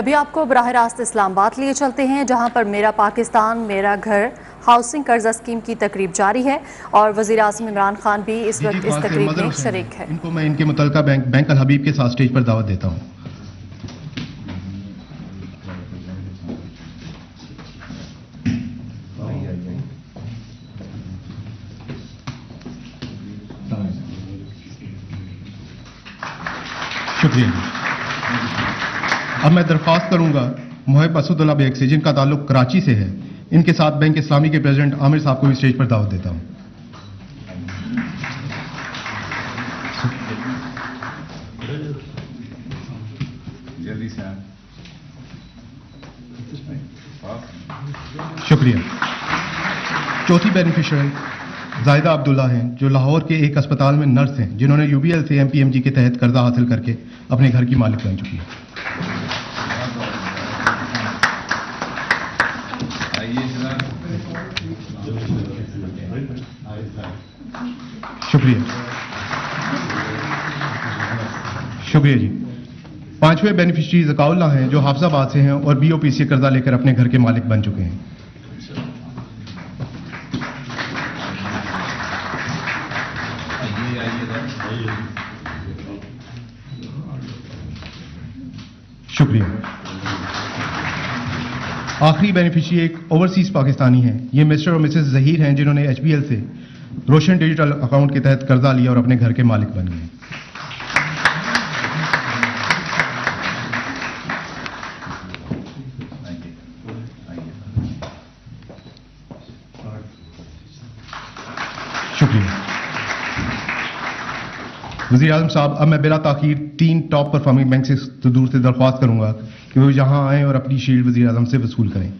ابھی آپ کو براہ راست اسلام آباد لیے چلتے ہیں، جہاں پر میرا پاکستان میرا گھر ہاؤسنگ قرضہ اسکیم کی تقریب جاری ہے اور وزیر اعظم عمران خان بھی اس وقت اس تقریب میں شریک ہے۔ ان کو میں ان کے متعلقہ بینک الحبیب کے ساتھ سٹیج پر دعوت دیتا ہوں۔ شکریہ۔ اب میں درخواست کروں گا محب اسد اللہ بیگ سے، جن کا تعلق کراچی سے ہے، ان کے ساتھ بینک اسلامی کے پریزیڈنٹ عامر صاحب کو بھی اسٹیج پر دعوت دیتا ہوں۔ شکریہ۔ چوتھی بینیفیشری زائدہ عبداللہ ہیں، جو لاہور کے ایک اسپتال میں نرس ہیں، جنہوں نے UBL سے MPMG کے تحت قرضہ حاصل کر کے اپنے گھر کی مالک بن چکی ہے۔ شکریہ۔ شکریہ جی۔ پانچویں بینیفیشری ذکاء اللہ ہیں، جو حافظ آباد سے ہیں اور BOP سے قرضہ لے کر اپنے گھر کے مالک بن چکے ہیں۔ شکریہ۔ آخری بینیفیشری ایک اوورسیز پاکستانی ہیں، یہ مسٹر اور مسز ظہیر ہیں، جنہوں نے HBL سے روشن ڈیجیٹل اکاؤنٹ کے تحت قرضہ لیا اور اپنے گھر کے مالک بن گئے۔ شکریہ۔ وزیر اعظم صاحب، اب میں بلا تاخیر 3 ٹاپ پرفارمنگ بینک سے دور سے درخواست کروں گا کہ وہ یہاں آئیں اور اپنی شیلڈ وزیر اعظم سے وصول کریں۔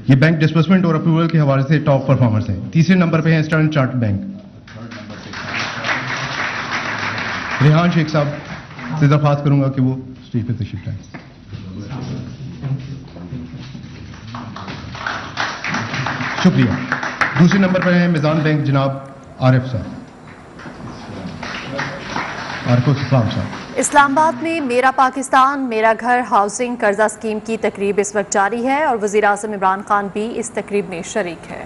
یہ بینک ڈسبرسمنٹ اور اپروول کے حوالے سے ٹاپ پرفارمرز ہیں۔ تیسرے نمبر پہ ہیں اسٹینڈرڈ چارٹرڈ بینک۔ ریحان شیخ صاحب سے درخواست کروں گا کہ وہ اسٹیج پہ تشریف لائیں۔ شکریہ۔ دوسرے نمبر پر ہیں میزان بینک جناب عارف صاحب، عارف الاسلام صاحب۔ اسلام آباد میں میرا پاکستان میرا گھر ہاؤسنگ قرضہ اسکیم کی تقریب اس وقت جاری ہے اور وزیر اعظم عمران خان بھی اس تقریب میں شریک ہے۔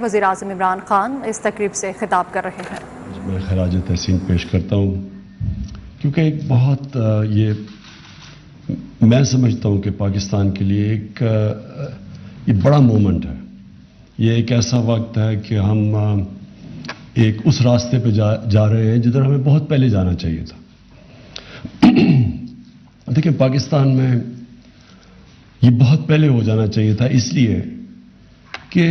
وزیر اعظم عمران خان اس تقریب سے خطاب کر رہے ہیں۔ میں خراج تحسین پیش کرتا ہوں، کیونکہ ایک بہت یہ میں سمجھتا ہوں کہ پاکستان کے لیے ایک یہ بڑا مومنٹ ہے۔ یہ ایک ایسا وقت ہے کہ ہم ایک اس راستے پہ جا رہے ہیں جدھر ہمیں بہت پہلے جانا چاہیے تھا۔ دیکھیں، پاکستان میں یہ بہت پہلے ہو جانا چاہیے تھا، اس لیے کہ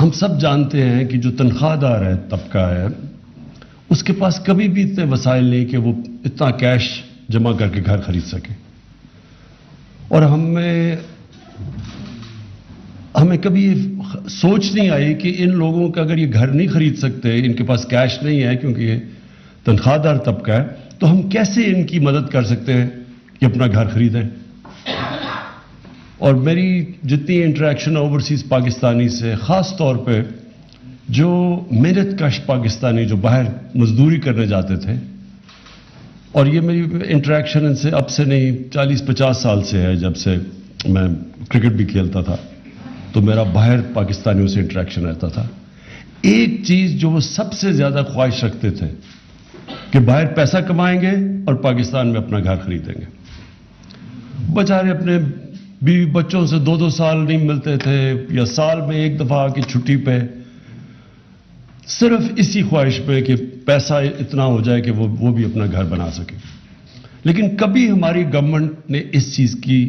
ہم سب جانتے ہیں کہ جو تنخواہ دار ہے طبقہ ہے، اس کے پاس کبھی بھی اتنے وسائل نہیں کہ وہ اتنا کیش جمع کر کے گھر خرید سکے۔ اور ہمیں کبھی سوچ نہیں آئی کہ ان لوگوں کا اگر یہ گھر نہیں خرید سکتے، ان کے پاس کیش نہیں ہے کیونکہ یہ تنخواہ دار طبقہ ہے، تو ہم کیسے ان کی مدد کر سکتے ہیں کہ اپنا گھر خریدیں۔ اور میری جتنی انٹریکشن اوورسیز پاکستانی سے، خاص طور پہ جو محنت کش پاکستانی جو باہر مزدوری کرنے جاتے تھے، اور یہ میری انٹریکشن ان سے اب سے نہیں 40-50 سال سے ہے، جب سے میں کرکٹ بھی کھیلتا تھا تو میرا باہر پاکستانیوں سے انٹریکشن رہتا تھا۔ ایک چیز جو وہ سب سے زیادہ خواہش رکھتے تھے کہ باہر پیسہ کمائیں گے اور پاکستان میں اپنا گھر خریدیں گے۔ بیچارے اپنے بیوی بچوں سے 2-2 سال نہیں ملتے تھے، یا سال میں ایک دفعہ کی چھٹی پہ، صرف اسی خواہش پہ کہ پیسہ اتنا ہو جائے کہ وہ بھی اپنا گھر بنا سکے۔ لیکن کبھی ہماری گورنمنٹ نے اس چیز کی،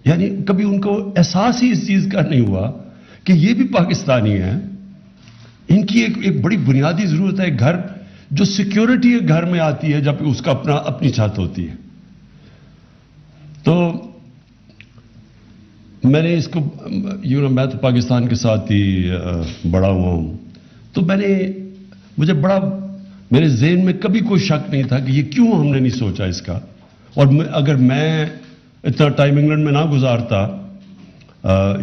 یعنی کبھی ان کو احساس ہی اس چیز کا نہیں ہوا کہ یہ بھی پاکستانی ہیں، ان کی ایک بڑی بنیادی ضرورت ہے گھر، جو سیکیورٹی گھر میں آتی ہے جب اس کا اپنی چھت ہوتی ہے۔ تو میں نے اس کو میں تو پاکستان کے ساتھ ہی بڑا ہوا ہوں، تو مجھے بڑا میرے ذہن میں کبھی کوئی شک نہیں تھا کہ یہ کیوں ہم نے نہیں سوچا اس کا۔ اور اگر میں اتنا ٹائم انگلینڈ میں نہ گزارتا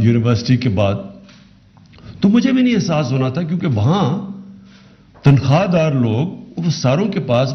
یونیورسٹی کے بعد، تو مجھے بھی نہیں احساس ہونا تھا، کیونکہ وہاں تنخواہ دار لوگ وہ ساروں کے پاس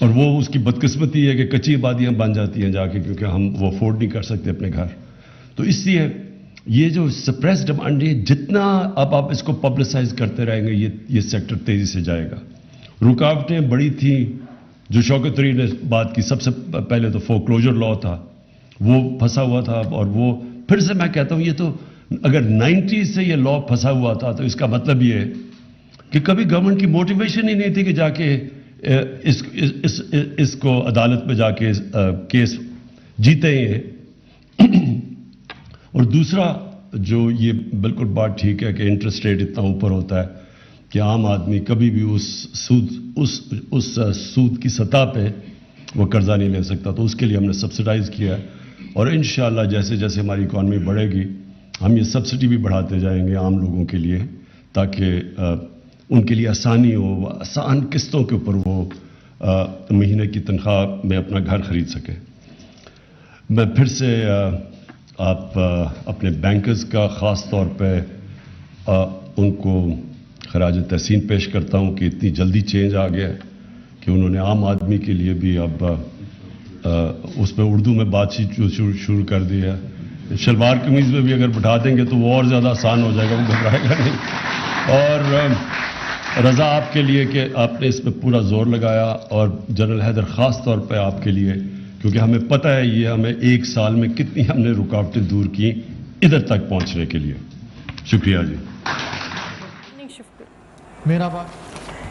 اور وہ اس کی بدقسمتی ہے کہ کچی آبادیاں بن جاتی ہیں جا کے، کیونکہ ہم وہ افورڈ نہیں کر سکتے اپنے گھر. تو اس لیے یہ جو سپریس ڈیمانڈ ہے، جتنا اب آپ اس کو پبلسائز کرتے رہیں گے یہ سیکٹر تیزی سے جائے گا. رکاوٹیں بڑی تھیں جو شوکت طری نے بات کی. سب سے پہلے تو فورکلوجر لا تھا، وہ پھنسا ہوا تھا. اور وہ پھر سے میں کہتا ہوں، یہ تو اگر 90s سے یہ لا پھنسا ہوا تھا تو اس کا مطلب یہ ہے کہ کبھی گورنمنٹ کی موٹیویشن ہی نہیں تھی کہ جا کے اس کو عدالت میں جا کے کیس جیتے ہیں. اور دوسرا جو یہ بالکل بات ٹھیک ہے کہ انٹرسٹ ریٹ اتنا اوپر ہوتا ہے کہ عام آدمی کبھی بھی اس سود کی سطح پہ وہ قرضہ نہیں لے سکتا. تو اس کے لیے ہم نے سبسڈائز کیا ہے، اور انشاءاللہ جیسے جیسے ہماری اکانومی بڑھے گی ہم یہ سبسڈی بھی بڑھاتے جائیں گے عام لوگوں کے لیے، تاکہ ان کے لیے آسانی ہو، آسان قسطوں کے اوپر وہ مہینے کی تنخواہ میں اپنا گھر خرید سکے. میں پھر سے آپ اپنے بینکرز کا خاص طور پہ ان کو خراج تحسین پیش کرتا ہوں کہ اتنی جلدی چینج آ گیا ہے کہ انہوں نے عام آدمی کے لیے بھی اب اس پہ اردو میں بات چیت شروع کر دی ہے. شلوار قمیض میں بھی اگر بٹھا دیں گے تو وہ اور زیادہ آسان ہو جائے گا، وہ گھبرائے گا نہیں. اور رضا آپ کے لیے کہ آپ نے اس پہ پورا زور لگایا، اور جنرل حیدر خاص طور پہ آپ کے لیے، کیونکہ ہمیں پتہ ہے یہ ہمیں 1 سال میں کتنی ہم نے رکاوٹیں دور کی ادھر تک پہنچنے کے لیے. شکریہ جی. میرا بات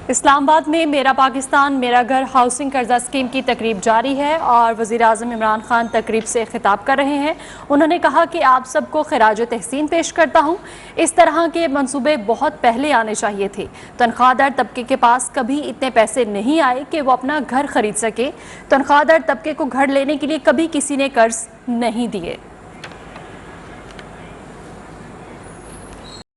اسلام آباد میں میرا پاکستان میرا گھر ہاؤسنگ قرضہ اسکیم کی تقریب جاری ہے اور وزیر اعظم عمران خان تقریب سے خطاب کر رہے ہیں. انہوں نے کہا کہ آپ سب کو خراج تحسین پیش کرتا ہوں. اس طرح کے منصوبے بہت پہلے آنے چاہیے تھے. تنخواہ دار طبقے کے پاس کبھی اتنے پیسے نہیں آئے کہ وہ اپنا گھر خرید سکے. تنخواہ دار طبقے کو گھر لینے کے لیے کبھی کسی نے قرض نہیں دیے.